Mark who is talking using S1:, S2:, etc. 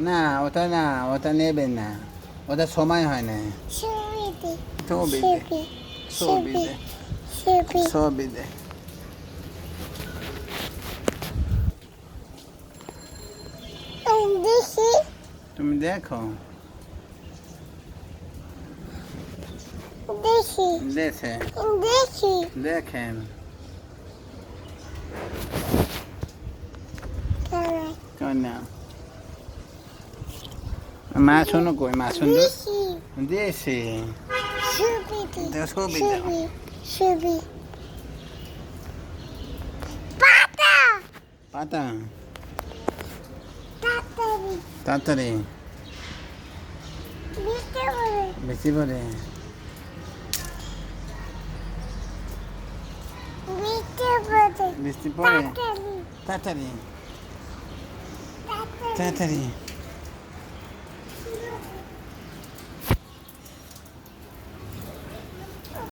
S1: না ওটা নেবেন না, ওটা সময় হয় না। ছবি দে, ছবি দে, ছবি দে। তুমি দেখো, দেখে দেখেন। না মা শোনো, কই মা শুনতো দিয়েছি। ছবি দাও। পাতা তাড়াতাড়ি বেশি করে বৃষ্টি পড়ে, তাড়াতাড়ি তাড়াতাড়ি।